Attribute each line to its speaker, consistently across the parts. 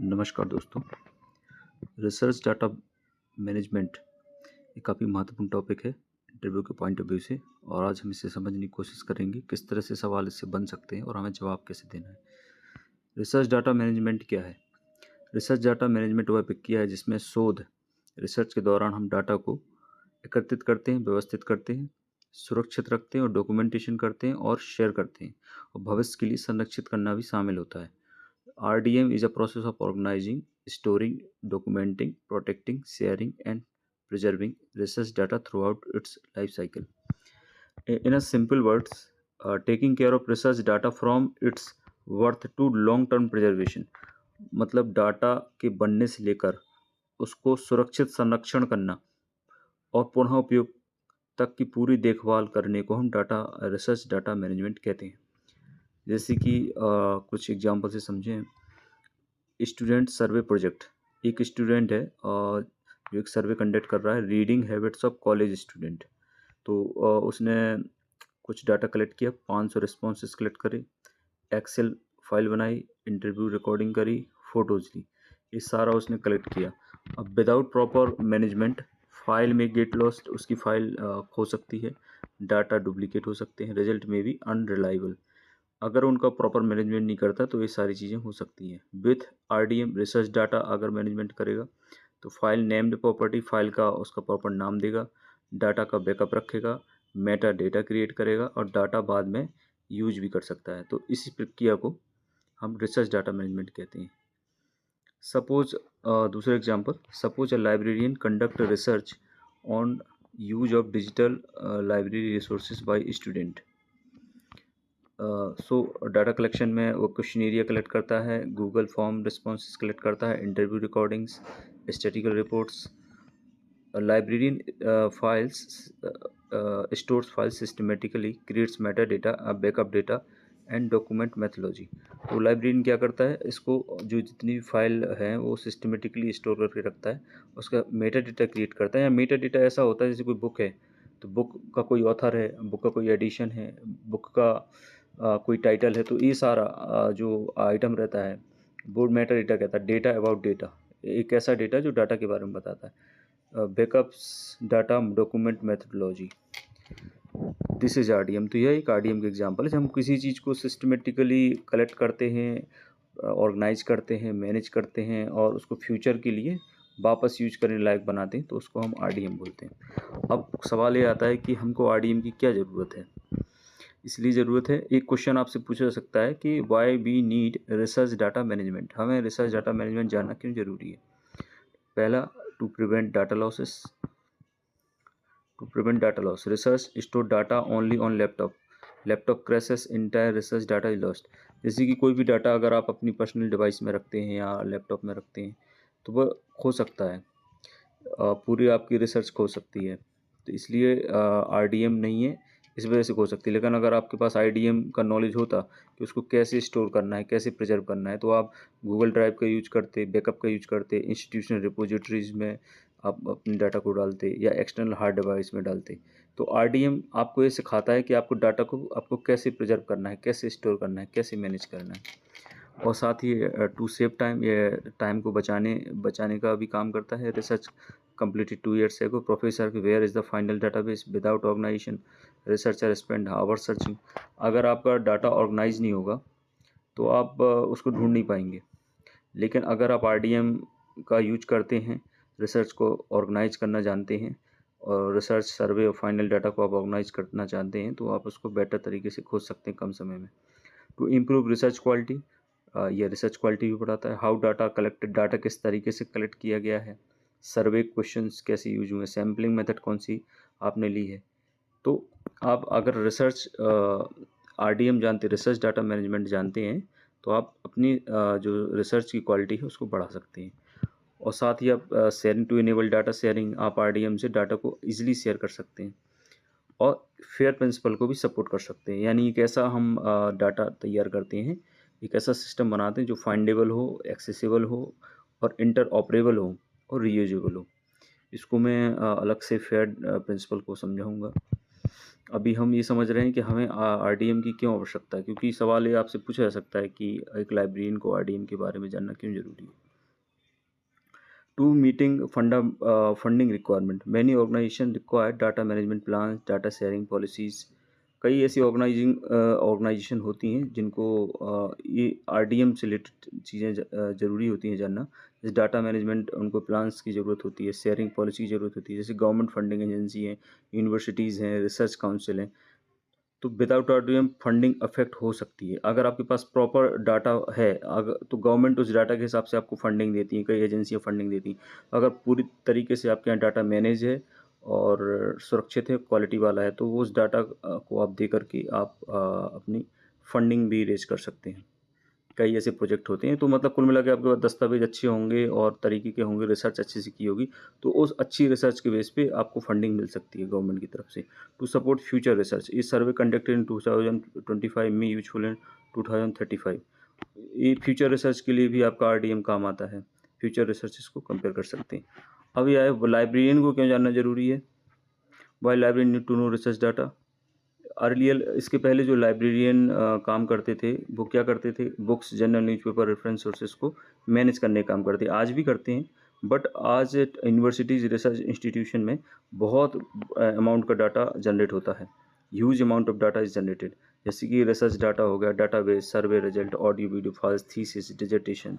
Speaker 1: नमस्कार दोस्तों। Research data management एक काफ़ी महत्वपूर्ण टॉपिक है इंटरव्यू के पॉइंट ऑफ व्यू से, और आज हम इसे समझने की कोशिश करेंगे किस तरह से सवाल इससे बन सकते हैं और हमें जवाब कैसे देना है। रिसर्च डाटा मैनेजमेंट क्या है? रिसर्च डाटा मैनेजमेंट वह प्रक्रिया है जिसमें शोध रिसर्च के दौरान हम डाटा को एकत्रित करते हैं, व्यवस्थित करते हैं, सुरक्षित रखते हैं और डॉक्यूमेंटेशन करते हैं और शेयर करते हैं, और भविष्य के लिए संरक्षित करना भी शामिल होता है। RDM is a process of organizing, storing, documenting, protecting, sharing, and preserving research data throughout its life cycle. In a simple words, taking care of research data from its worth to long-term preservation. मतलब data के बनने से लेकर उसको सुरक्षित संरक्षण करना और पुनः उपयोग तक की पूरी देखभाल करने को हम रिसर्च डाटा मैनेजमेंट कहते हैं। जैसे कि कुछ एग्जांपल से समझें। स्टूडेंट सर्वे प्रोजेक्ट, एक स्टूडेंट है जो एक सर्वे कंडक्ट कर रहा है, reading habits of college student. तो उसने कुछ डाटा कलेक्ट किया, 500 रिस्पॉन्सेस कलेक्ट करे, एक्सेल फाइल बनाई, इंटरव्यू रिकॉर्डिंग करी, फोटोज ली, ये सारा उसने कलेक्ट किया। अब विदाउट प्रॉपर मैनेजमेंट फाइल में गेट लॉस्ट, उसकी फाइल खो सकती है, डाटा डुप्लीकेट हो सकते हैं, रिजल्ट में भी अनरिलायबल। अगर उनका प्रॉपर मैनेजमेंट नहीं करता तो ये सारी चीज़ें हो सकती हैं। विथ RDM रिसर्च डाटा अगर मैनेजमेंट करेगा तो फाइल नेम्ड प्रॉपर्टी, फाइल का उसका प्रॉपर नाम देगा, डाटा का बैकअप रखेगा, मेटा डेटा क्रिएट करेगा और डाटा बाद में यूज भी कर सकता है। तो इसी प्रक्रिया को हम रिसर्च डाटा मैनेजमेंट कहते हैं। सपोज दूसरा example, suppose a librarian conduct research on use of digital library resources by student. So data collection में वो क्वेश्चन एरिया कलेक्ट करता है, गूगल फॉर्म रिस्पॉन्सेस कलेक्ट करता है, interview recordings, statistical reports. Librarian files stores files systematically, creates Meta data, backup data and document methodology. तो librarian क्या करता है, इसको जो जितनी भी फाइल है वो सिस्टमेटिकली स्टोर करके रखता है, उसका मेटा डेटा क्रिएट करता है। या मेटा डेटा ऐसा होता है जैसे कोई बुक है तो बुक का कोई ऑथर है, बुक का कोई एडिशन है, बुक का कोई टाइटल है, तो ये सारा जो आइटम रहता है वो मेटा डेटा कहता है। डेटा अबाउट डेटा, एक ऐसा डेटा जो डाटा के बारे में बताता है। Backups data document methodology, this is RDM। तो यह एक RDM का एग्जांपल है। जब हम किसी चीज़ को सिस्टमेटिकली कलेक्ट करते हैं, ऑर्गेनाइज करते हैं, मैनेज करते हैं और उसको फ्यूचर के लिए वापस यूज करने लायक बनाते हैं तो उसको हम RDM बोलते हैं। अब सवाल ये आता है कि हमको RDM की क्या ज़रूरत है? इसलिए ज़रूरत है, एक क्वेश्चन आपसे पूछा जा सकता है कि why we need research data management, हमें रिसर्च डाटा मैनेजमेंट जानना क्यों ज़रूरी है? पहला, to prevent data losses. To prevent data loss, research store data only on laptop, laptop crashes, entire research data is lost. जैसे कि कोई भी डाटा अगर आप अपनी पर्सनल डिवाइस में रखते हैं या लैपटॉप में रखते हैं तो वह खो सकता है, पूरी आपकी रिसर्च खो सकती है। तो इसलिए RDM नहीं है, इस वजह से हो सकती है। लेकिन अगर आपके पास IDM का नॉलेज होता कि उसको कैसे स्टोर करना है, कैसे प्रिजर्व करना है, तो आप गूगल ड्राइव का यूज करते, बैकअप का यूज करते, इंस्टीट्यूशनल रिपोजिटरीज में आप अपने डाटा को डालते या एक्सटर्नल हार्ड डिवाइस में डालते। तो RDM आपको ये सिखाता है कि आपको डाटा को आपको कैसे प्रिजर्व करना है, कैसे स्टोर करना है, कैसे मैनेज करना है। और साथ ही टू सेव टाइम, ये टाइम को बचाने का भी काम करता है। Research completed 2 years ago, professor where is the final database, without organization researcher spend hours searching। अगर आपका डाटा ऑर्गेनाइज नहीं होगा तो आप उसको ढूंढ नहीं पाएंगे। लेकिन अगर आप RDM का यूज करते हैं, रिसर्च को ऑर्गेनाइज करना जानते हैं और रिसर्च सर्वे और फाइनल डाटा को आप ऑर्गेनाइज करना चाहते हैं तो आप उसको बेटर तरीके से खोज सकते हैं कम समय में। टू इम्प्रूव रिसर्च क्वालिटी, यह रिसर्च क्वालिटी भी बढ़ाता है। हाउ डाटा कलेक्टेड, डाटा किस तरीके से कलेक्ट किया गया है, सर्वे क्वेश्चंस कैसे यूज हुए, सैम्पलिंग मेथड कौन सी आपने ली है। तो आप अगर रिसर्च RDM जानते, रिसर्च डाटा मैनेजमेंट जानते हैं तो आप अपनी जो रिसर्च की क्वालिटी है उसको बढ़ा सकते हैं। और साथ ही आप sharing to enable data sharing, आप RDM से डाटा को ईजिली शेयर कर सकते हैं और फेयर प्रिंसिपल को भी सपोर्ट कर सकते हैं। यानी एक ऐसा हम डाटा तैयार करते हैं, एक ऐसा सिस्टम बनाते हैं जो फाइंडेबल हो, एक्सेसिबल हो और इंटरऑपरेबल हो और रीयूजेबल हो। इसको मैं अलग से फेयर प्रिंसिपल को समझाऊंगा। अभी हम ये समझ रहे हैं कि हमें RDM की क्यों आवश्यकता है, क्योंकि सवाल ये आपसे पूछा जा सकता है कि एक लाइब्रेरियन को RDM के बारे में जानना क्यों ज़रूरी है। To meeting funding requirement, many organizations require data management plans, data sharing policies. कई ऐसी ऑर्गेनाइजेशन होती हैं जिनको ये आरडीएम से रिलेटेड चीज़ें ज़रूरी होती हैं जानना। जैसे डाटा मैनेजमेंट, उनको प्लान्स की ज़रूरत होती है, शेयरिंग पॉलिसी की ज़रूरत होती है। जैसे गवर्नमेंट फंडिंग एजेंसी हैं, यूनिवर्सिटीज़ हैं, रिसर्च काउंसिल हैं। तो विदाउट आरडीएम फंडिंग अफेक्ट हो सकती है। अगर आपके पास प्रॉपर डाटा है, अगर तो गवर्नमेंट उस डाटा के हिसाब से आपको फंडिंग देती है, कई एजेंसियाँ फंडिंग देती हैं। अगर पूरी तरीके से आपके यहाँ डाटा मैनेज है और सुरक्षित है, क्वालिटी वाला है, तो वो उस डाटा को आप दे करके आप अपनी फंडिंग भी रेज कर सकते हैं। कई ऐसे प्रोजेक्ट होते हैं। तो मतलब कुल मिला के आपके पास दस्तावेज अच्छे होंगे और तरीके के होंगे, रिसर्च अच्छे से की होगी, तो उस अच्छी रिसर्च के बेस पे आपको फंडिंग मिल सकती है गवर्नमेंट की तरफ से। टू सपोर्ट फ्यूचर रिसर्च, ये सर्वे कंडक्टेड इन 2025 में यूजफुल इन 2035। ये फ्यूचर रिसर्च के लिए भी आपका आरडीएम काम आता है। फ्यूचर रिसर्च इसको कंपेयर कर सकते हैं। अब ये आए लाइब्रेरियन को क्यों जानना ज़रूरी है। Why librarian need to know research data. Earlier, इसके पहले जो लाइब्रेरियन काम करते थे वो क्या करते थे, books, journal, newspaper, reference sources को मैनेज करने का काम करते हैं। आज भी करते हैं, बट आज यूनिवर्सिटीज़, रिसर्च इंस्टीट्यूशन में बहुत अमाउंट का डाटा जनरेट होता है। Huge amount of data is generated. जैसे कि रिसर्च डाटा हो गया, database, survey result, audio video files, thesis, dissertation,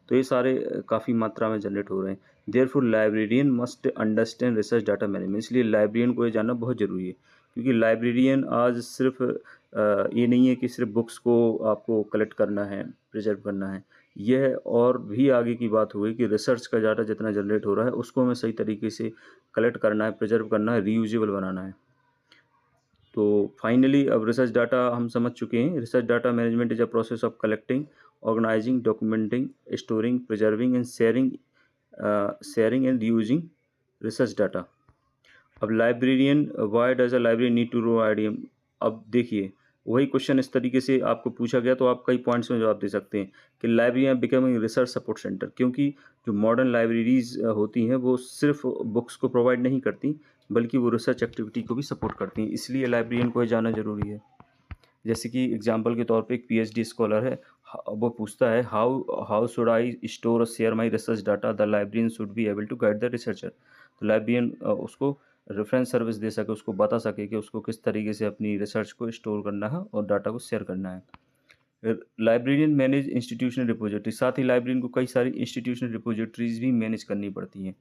Speaker 1: तो ये सारे काफ़ी मात्रा में जनरेट हो रहे हैं। Therefore librarian must understand research data management, इसलिए लाइब्रेरियन को ये जानना बहुत ज़रूरी है। क्योंकि लाइब्रेरियन आज सिर्फ ये नहीं है कि सिर्फ बुक्स को आपको कलेक्ट करना है, प्रिजर्व करना है। यह और भी आगे की बात हुई कि रिसर्च का डाटा जितना जनरेट हो रहा है उसको हमें सही तरीके से कलेक्ट करना है, प्रिजर्व करना है, रीयूजेबल बनाना है। तो फाइनली अब रिसर्च डाटा हम समझ चुके हैं। Research data management is a process of collecting, organising, documenting, storing, preserving and sharing and reusing research data. अब librarian, why does a librarian need to know RDM. अब देखिए, वही क्वेश्चन इस तरीके से आपको पूछा गया तो आप कई पॉइंट्स में जवाब दे सकते हैं कि लाइब्रेरियाँ बिकमिंग रिसर्च सपोर्ट सेंटर, क्योंकि जो मॉडर्न लाइब्रेरीज होती हैं वो सिर्फ बुक्स को प्रोवाइड नहीं करती बल्कि वो रिसर्च एक्टिविटी को भी सपोर्ट करती हैं, इसलिए लाइब्रेरियन को ये जानना ज़रूरी है। जैसे कि एग्जांपल के तौर पे एक पीएचडी स्कॉलर है, वो पूछता है how how should I store और share my research data, the librarian should be able to guide the researcher. तो लाइब्रेरियन उसको रेफरेंस सर्विस दे सके, उसको बता सके कि उसको किस तरीके से अपनी रिसर्च को स्टोर करना है और डाटा को शेयर करना है। लाइब्रेरियन मैनेज इंस्टीट्यूशनल रिपोजिटरी, साथ ही लाइब्रेरियन को कई सारी इंस्टीट्यूशनल रिपोजिटरीज भी मैनेज करनी पड़ती हैं।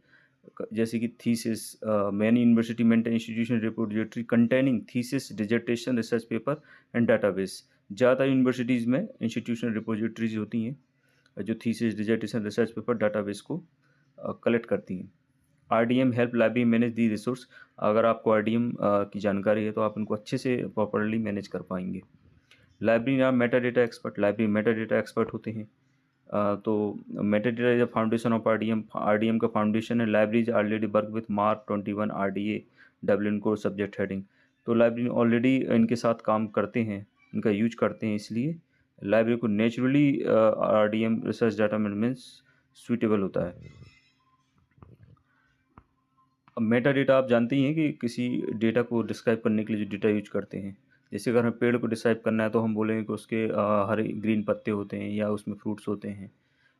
Speaker 1: जैसे कि thesis, many university maintain institutional repository containing thesis, dissertation, research paper and database. ज़्यादा यूनिवर्सिटीज़ में इंस्टीट्यूशनल रिपोजिटरीज होती हैं जो thesis, dissertation, research paper, database को कलेक्ट करती हैं। RDM help library manage the resource, अगर आपको आरडीएम की जानकारी है तो आप उनको अच्छे से प्रॉपरली मैनेज कर पाएंगे। Library are metadata expert, library metadata expert होते हैं। तो metadata is a foundation of RDM, RDM का फाउंडेशन है। Libraries already work with MARC 21 RDA W code subject heading. तो लाइब्रेरी ऑलरेडी इनके साथ काम करते हैं, इनका यूज करते हैं, इसलिए लाइब्रेरी को naturally RDM research data management suitable होता है। अब मेटा डेटा आप जानते ही हैं कि किसी डेटा को डिस्क्राइब करने के लिए जो डेटा यूज करते हैं। जैसे अगर हमें पेड़ को डिस्क्राइब करना है तो हम बोलेंगे कि उसके हरे ग्रीन पत्ते होते हैं या उसमें फ्रूट्स होते हैं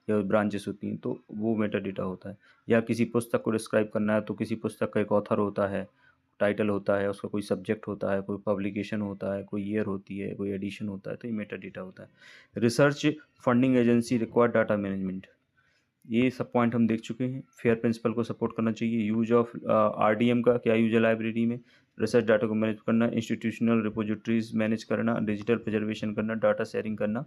Speaker 1: या ब्रांचेस होती हैं, तो वो मेटा डेटा होता है। या किसी पुस्तक को डिस्क्राइब करना है तो किसी पुस्तक का एक ऑथर होता है, टाइटल होता है, उसका कोई सब्जेक्ट होता है, कोई पब्लिकेशन होता है, कोई ईयर होती है, कोई एडिशन होता है, तो ये मेटा डेटा होता है। Research funding agency require data management, ये सब पॉइंट हम देख चुके हैं। फेयर प्रिंसिपल को सपोर्ट करना चाहिए। यूज ऑफ आरडीएम का क्या यूज है लाइब्रेरी में, रिसर्च डाटा को मैनेज करना, इंस्टीट्यूशनल रिपोजिटरीज मैनेज करना, डिजिटल प्रिजर्वेशन करना, डाटा शेयरिंग करना,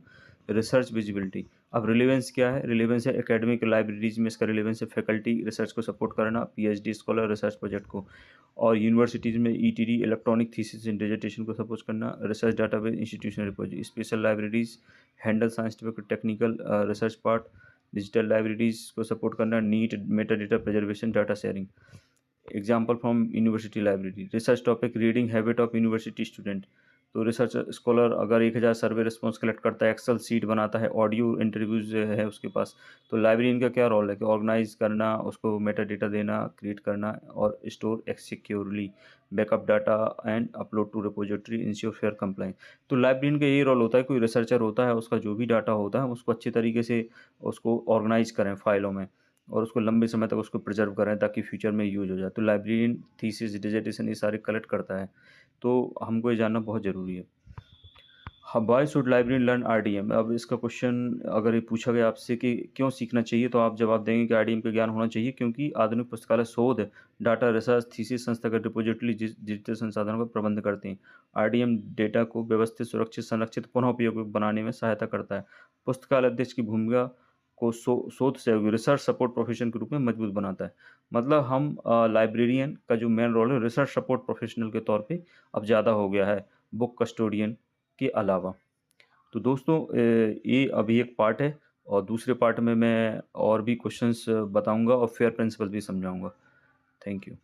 Speaker 1: रिसर्च विजिबिलिटी। अब रिलेवेंस क्या है, रिलेवेंस है एकेडमिक लाइब्रेरीज में, इसका रिलेवेंस है फैकल्टी रिसर्च को सपोर्ट करना, पीएचडी स्कॉलर रिसर्च प्रोजेक्ट को, और यूनिवर्सिटीज़ में ETD electronic thesis and dissertation को सपोर्ट करना, research database, institutional repository. Special libraries handle scientific technical research part, digital libraries को सपोर्ट करना, neat metadata preservation, data sharing. Example from university library, research topic reading habit of university student. तो research scholar अगर 1000 सर्वे response collect करता है, Excel seat बनाता है, audio interviews है उसके पास, तो लाइब्रेरियन का क्या रोल है कि ऑर्गेनाइज करना, उसको मेटा डेटा देना, क्रिएट करना और store securely, backup data and upload to repository, ensure FAIR compliance. तो लाइब्रेरियन का यही रोल होता है, कोई रिसर्चर होता है, उसका जो भी डाटा होता है उसको अच्छे तरीके से उसको ऑर्गेनाइज करें फाइलों में, और उसको लंबे समय तक उसको प्रिजर्व कर रहे हैं ताकि फ्यूचर में यूज हो जाए। तो लाइब्रेरियन थीसिस, डिसर्टेशन ये सारे कलेक्ट करता है, तो हमको ये जानना बहुत ज़रूरी है। Why should librarian learn RDM? अब इसका क्वेश्चन अगर ये पूछा गया आपसे कि क्यों सीखना चाहिए, तो आप जवाब देंगे कि आरडीएम का ज्ञान होना चाहिए क्योंकि आधुनिक पुस्तकालय शोध, डाटा रिसर्च, थीसिस, संस्थागत रिपोजिटरी डिजिटल संसाधनों का प्रबंध करते हैं। आरडीएम डेटा को व्यवस्थित, सुरक्षित, संरक्षित, पुनः उपयोगी बनाने में सहायता करता है। पुस्तकालय अध्यक्ष की भूमिका को शोध सहयोगी, रिसर्च सपोर्ट प्रोफेशन के रूप में मजबूत बनाता है। मतलब हम लाइब्रेरियन का जो मेन रोल है रिसर्च सपोर्ट प्रोफेशनल के तौर पे अब ज़्यादा हो गया है, बुक कस्टोडियन के अलावा। तो दोस्तों ये अभी एक पार्ट है और दूसरे पार्ट में मैं और भी क्वेश्चंस बताऊंगा और फेयर प्रिंसिपल भी समझाऊंगा। Thank you.